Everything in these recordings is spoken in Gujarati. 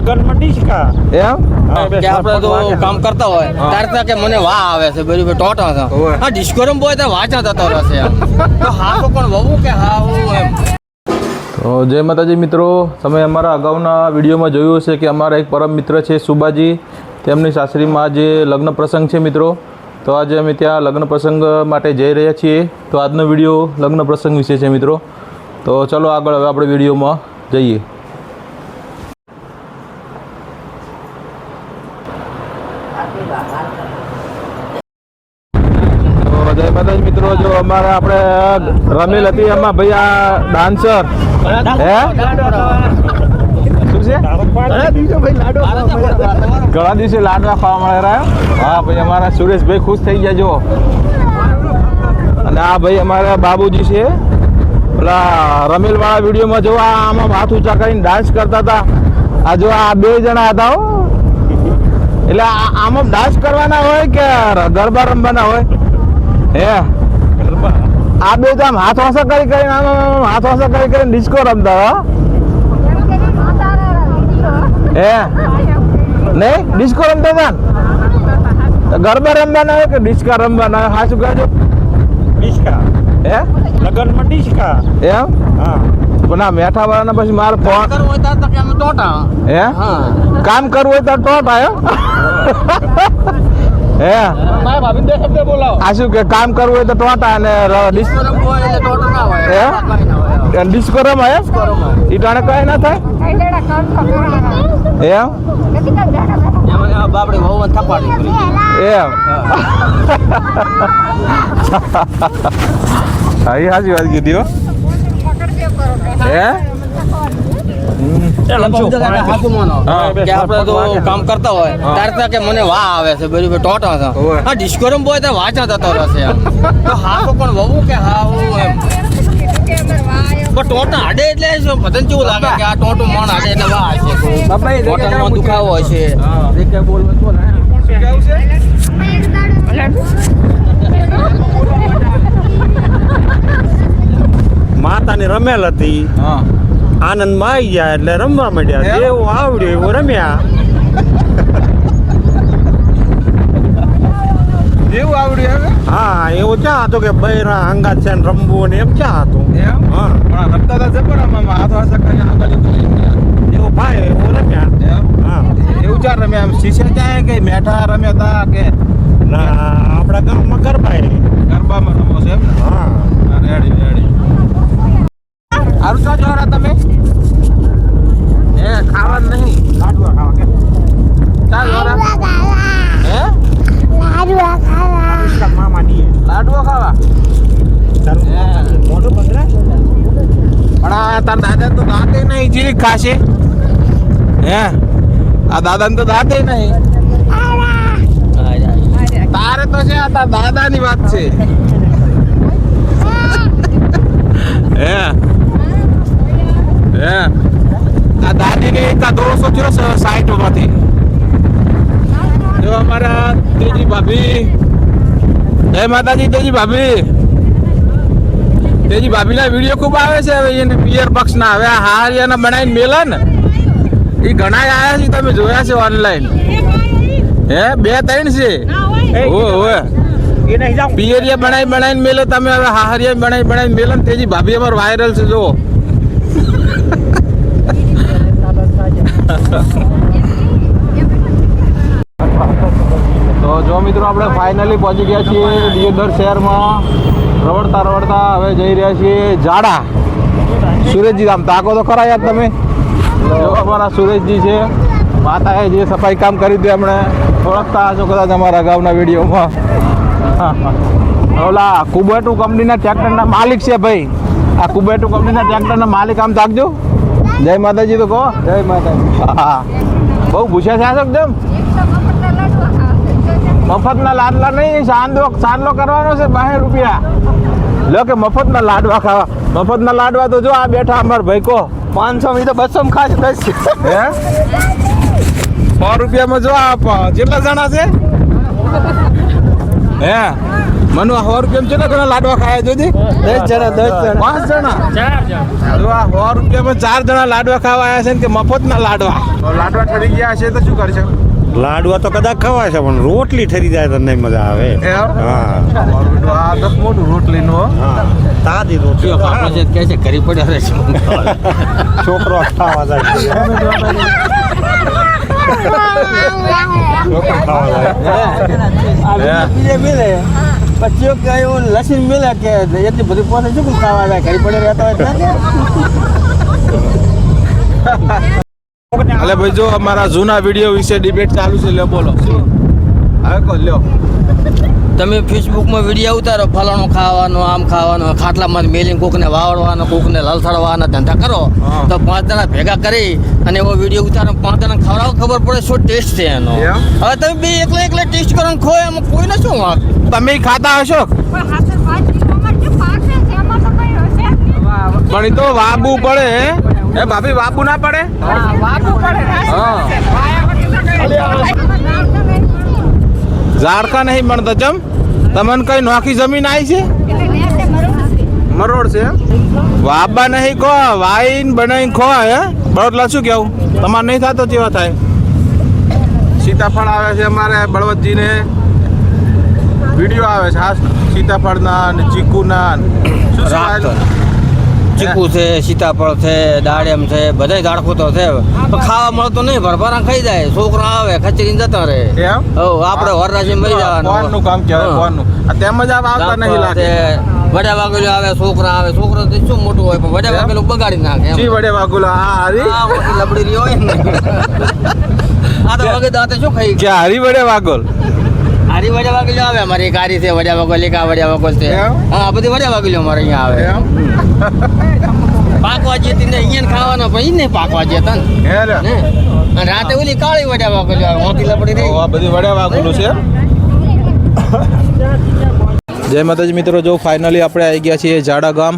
લગનમાં ડીશકા એમ કે આપણે તો કામ કરતા હોય ત્યારે કે મને વાહ આવે છે બરાબર ટોટા છે હા ડિસ્કોરમ બોય તો વાંચા થતો રહેશે તો હા તો પણ વહુ કે હા હું એમ. તો જય માતાજી મિત્રો, તમે અમારા અગાઉના વિડીયોમાં જોયું હશે કે અમારા એક પરમ મિત્ર છે સુબાજી, તેમની સાસરીમાં આજે લગ્ન પ્રસંગ છે મિત્રો. તો આજે અમે ત્યાં લગ્ન પ્રસંગ માટે જઈ રહ્યા છીએ. તો આજનો વિડીયો લગ્ન પ્રસંગ વિશે છે મિત્રો. તો ચલો આગળ હવે આપણે વિડીયોમાં જઈએ. જય માતાજી મિત્રો, જો અમારે આપણે રમેલ હતી એમાં ભાઈ આ ડાન્સર હે શું છે ઘણા દિવસે લાડવા ખાવા મળે રહ્યા. હા ભાઈ અમારા સુરેશભાઈ ખુશ થઈ ગયા જો. અને આ ભાઈ અમારા બાબુજી છે, પેલા રમેલ વાળા વિડીયોમાં જો આમાં હાથ ઊંચા કરીને ડાન્સ કરતા હતા. આ જો આ બે જણા હતા હો. એટલે આમાં ડાન્સ કરવાના હોય કે ગરબા રમવાના હોય હે? આ બે તો આમ હાથ વાસા કરી કરીને હાથ વાસા કરી કરીને ડિસ્કો રમતા હે નહીં? ડિસ્કો રમતા હતા ને ગરબા રમવાના હોય કે ડિસ્કા રમવાના હોય? હા શું કહેજો? ડીશકા હે લગનમાં ડીશકા એમ? હા પણ આ મેઠા વાળાના પછી મારે ફોન કરવું હોય તો કે અમે ટોટા હે કામ કરવું હોય તો ટોટ આવ્યો હે મારા ભાભી બે શબ્દ બોલાવો. આ શું કે કામ કરવું હોય તો ટોટા અને ડિસ્કોરમ બોય એટલે ટોટા ના હોય હે? કઈ ના હોય ડિસ્કો રમાય ઈ ટાણે કઈ ના થાય એમ? એમાં બાપડે વહુ થપાડી એમ હા એ સાચી વાત કીધી હો. હે કે આપણે તો કામ કરતા હોય ત્યારે કે મને વાહ આવે છે બરાબર ટોટા છે હા ડિસ્કોરમ બોય તો વાંચા થતો રહેશે તો હા તો પણ વહુ કે હા હું એમ. પણ ટોટા હાડે એટલે શું પતંગ કેવું લાગે કે આ ટોટો મણ હાડે એટલે વાહ છે ટોટામાં દુખાવો હોય છે. માતાની રમેલ હતી, આનંદમાં આવી ગયા એટલે રમવા માંડ્યા. જેવું આવડ્યું એવું રમ્યા. જેવું આવડ્યું હવે? હા એવું ક્યાં હતું કે બૈરા અંગાત છે ને રમવું ને એમ ક્યાં હતું? હા પણ રમતા હતા જબર આમાં હાથ વાસા કરીને આગળ એવું ભાઈ એવું રમ્યા. હા એવું ચાર રમ્યા આમ શીશે ક્યાં કે મેઠા રમ્યા હતા કે ના આપણા ગામમાં ગરબા ગરબામાં રમો છો એમ ને? હા રેડી રેડી. આરું ચા જોરા તમે હે ખાવા નહીં લાડવા ખાવા કે ચા જોરા હે મામા ની લાડવો ખાવા મોટું પકડા પણ આ તાર દાદા તો દાંતે નહીં જીરીક ખાશે હે? આ દાદા ને તો દાંતે નહીં. તારે તો છે આ તાર દાદાની વાત છે હે હે? આ દાદી ને કા દોષો થયો 60 માંથી. જો અમારા તેજી ભાભી, જય માતાજી તેજી ભાભી. તેજી ભાભીના વિડીયો ખૂબ આવે છે હવે એને પિયર પક્ષના. હવે આ હારિયાના બનાવીને મેલા ને એ ઘણા આવ્યા છે, તમે જોયા છે ઓનલાઈન હે? 2-3 છે ઓય પિયરિયા બનાવીને મેલે તમે. હવે હારિયા બનાવીને મેલે ને તેજી ભાભી અમાર વાયરલ છે જો. તો જો મિત્રો આપણે ફાઇનલી પહોંચી ગયા છીએ દિયોદર શહેરમાં. રવડતા હવે જઈ રહ્યા છીએ જાડા. સુરેશજી આમ તાકો તો ખરા યાર તમે. જો અમારા સુરેશજી છે, માતાએ જે સફાઈ કામ કરી દે એમણે ઓળખતા હશો કદાચ અમારા ગામના વિડીયોમાં. ઓલા કુબેટુ કંપનીના ટ્રેક્ટરના માલિક છે ભાઈ. આ કુબેટુ કંપનીના ટ્રેક્ટરના માલિક આમ તાકજો. જય માતાજી તો કહો. જય માતાજી. હા બહુ ભૂસ્યા છે એકદમ. મફતના લાડલા નહીં, સાંદલો કરવાનો છે 12 રૂપિયા. લો કે મફતના લાડવા ખાવા. મફતના લાડવા તો જો આ બેઠા અમાર ભાઈ કો 500 તો 200 ખાશે 10 હે 100 રૂપિયામાં જો આ કેટલા જણા છે હે મનુ આ 100 રૂપિયા છે ને ઘણા લાડવા ખાયા જોજી 10 જણા 5 જણા જો આ 100 રૂપિયામાં 4 જણા લાડવા ખાવા આવ્યા છે ને કે મફતના લાડવા તો લાડવા ઠરી ગયા છે તો શું કરશે લાડવા તો કદાચ ખવાય છે પણ રોટલી ઠરી જાય તો નહીં મજા આવે હા આ તો મોટું રોટલીનું હા તાજી રોટલી આપણે છે કે છે કરી પડ્યો રે છોકરો ખાવા જાય છોકરો ખાવા જાય મિલે પછી કયું લસણ મિલે કે એટલી બધી પોતે શું ખાવા જાય ઘડી પડે રહેતા હોય અલે ભાઈ જો અમારા જૂના વિડીયો વિશે ડિબેટ ચાલુ છે લ્યો બોલો હવે કો લ્યો તમે ફેસબુકમાં વિડીયો ઉતારો ફલાણું ખાવાનું આમ ખાવાનું ખાટલામાં મેલીને કોકને વાવડવાનો કોકને લલથડવાના ધંધા કરો તો 5 જણા ભેગા કરી અને એવો વિડીયો ઉતારો 5 જણા ખવડાવો ખબર પડે શું ટેસ્ટ છે એનો હવે તમે બે એકલા ટેસ્ટ કરો ને ખો એમાં કોઈને શું વાંક તમે ખાતા હશો પણ એ તો વાબુ પડે હે ભાભી વાબુ ના પડે ઝાડકા નહીં મળતા ચમ તમને કઈ નોખી જમીન આવી છે મરોડ છે વાબા નહીં ખો વાઈન બનાવીને ખો હે બળદલા શું કેવું તમારે નહીં થતો જેવા થાય સીતાફળ આવે છે અમારે બળવતજીને વિડીયો આવે છે હા સીતાફળના ને ચીકુના શું શું ચીકુ છે સીતાફળ છે દાડેમ છે બધા ઝાડખું તો છે પણ ખાવા મળતો નહીં ભરભરા ખાઈ જાય છોકરા આવે ખચરીને જતા રહે એમ આપણે વરરાજી મરી જવાનું કોણનું કામ કહેવાય કોણનું તેમ જ આવતા નહીં લાગે વડા વાગેલો આવે છોકરા આવે છોકરો તો શું મોટું હોય પણ વડા વાગેલો બગાડી નાખે જી વડે વાગુલા આ હરી આ મોટી લબડી રહી હોય ને આ તો વગે દાંતે શું ખાઈ કે હરી વડે વાગોલ હારી વડા વાગેલો આવે અમારી એક હારી છે વડા વાગોલ એક આ વડા વાગોલ છે હા બધી વડા વાગેલો અમારે અહીંયા આવે પાકવા જતી ને અહીંયા ખાવાનો પણ ઈ નહીં પાકવા જતા હે રે ને અને રાતે ઓલી કાળી વડા વાગેલો આવે મોટી લબડી રહી આ બધી વડે વાગુલું છે જય માતાજી મિત્રો જો ફાઇનલી આપણે આવી ગયા છીએ જાડા ગામ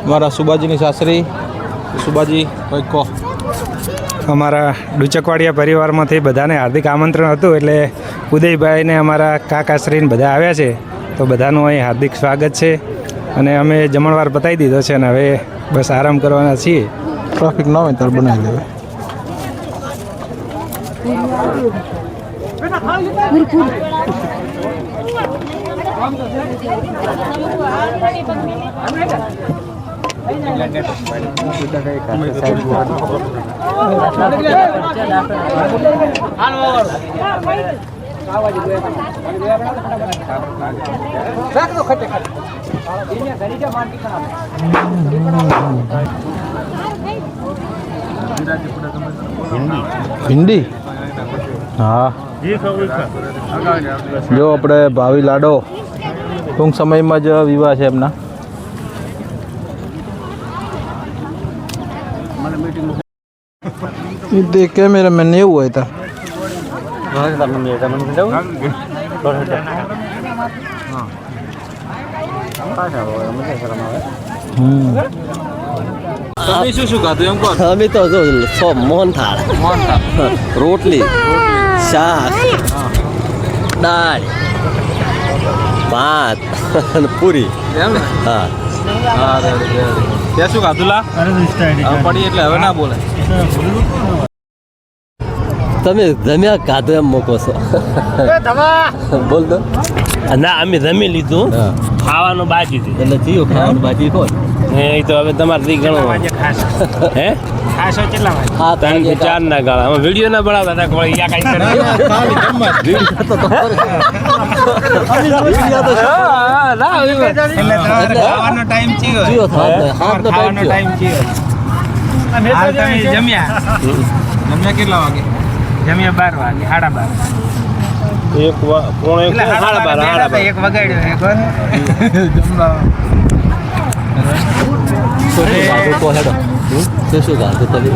મારા સુબાજીની સાસરી સુબાજી કોઈ કહો અમારા ડુચકવાડિયા પરિવારમાંથી બધાને હાર્દિક આમંત્રણ હતું એટલે ઉદયભાઈને અમારા કાકાશ્રીને બધા આવ્યા છે તો બધાનું અહીં હાર્દિક સ્વાગત છે અને અમે જમણવાર પતાવી દીધો છે અને હવે બસ આરામ કરવાના છીએ ટ્રાફિક ના હોય ત્યારે બનાવી લેવાય ભીંડી હા જો આપણે ભાવિ લાડો ટૂંક સમયમાં જ વિવાહ છે એમના તે કેમેરામેન એવું હોય તા તમે શું ખાધું એમ કહો અમે તો જો મોહનથાળ રોટલી શાક દાળ ભાત અને પૂરી એમ ને હા હા ત્યાં શું ખાધું લા પડી એટલે હવે ના બોલે તમે જમ્યા ખાધું એમ મૂકો છો બોલ દો ના અમે જમી લીધું ખાવાનું બાકી છે એટલે જીઓ ખાવાનું બાજી કોણ એ તો હવે તમારે ઘણું હે હા 3 થી 4 ના ગાળા અમે વિડીયો ના બનાવતા હતા કોઈ યા કઈ કરે ખાવાનો ટાઈમ ચીયો જીઓ ખાવાનો ટાઈમ જમ્યા કેટલા વાગે જમ્યા 12 વાગે 12:30 એક પોણે સાડા બાર એક વગાડ્યો શું ખાધું તમે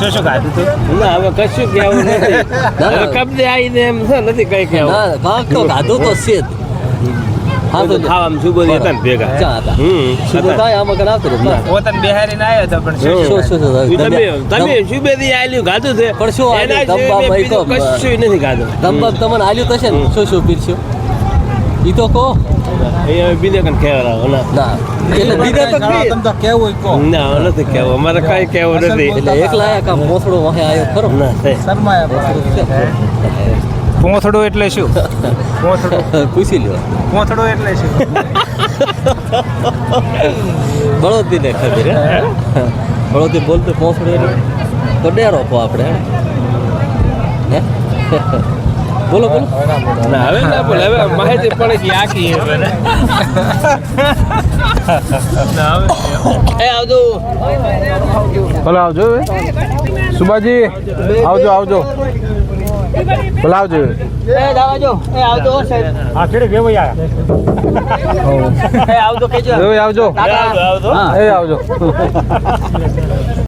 શું ખાધું તું ના હવે કશું કહેવું નથી હવે કબજે આવીને એમ છે નથી કઈ કહેવું ના કાંક તો ખાધું તો છે જ હા તો ખાવામાં શું બોલી હતા ને ભેગા ચા હતા શું થાય આમાં કઈ આવતું હતું પોતાને બેહારીને આવ્યો હતો પણ શું તમે શું બેદી આલ્યું ખાધું છે પણ શું આલ્યું? એના સિવાય ધબ્બા બીજું ભાઈ કશું નથી ખાધું તમને આલ્યું થશે ને શું પીરસ્યું ઈ તો કહો અહીંયા બીજે કઈ કહેવા ના એટલે બીજા તો કઈ ના નથી કહેવું અમારે કાંઈ કહેવું નથી એટલે એકલા આયા કામ મોસડો વાહે આયો ખરો ના પોથડો એટલે શું? પોથડો પૂછી લ્યો પોથડો એટલે શું? બળોદી ને ખબર હે બળોદી બોલતો મોસડો એટલે તો ડેરો કો આપણે હે બોલો બોલો ના હવે ના બોલે હવે માહિતી પડે કે આ કી હવે ના હવે એ આવજો ભલે આવજો સુબાજી આવજો ભલે આવજો એ આવજો સાહેબ આ ખેડે કેવું આયા એ આવજો કેજો આવજો કાકા એ આવજો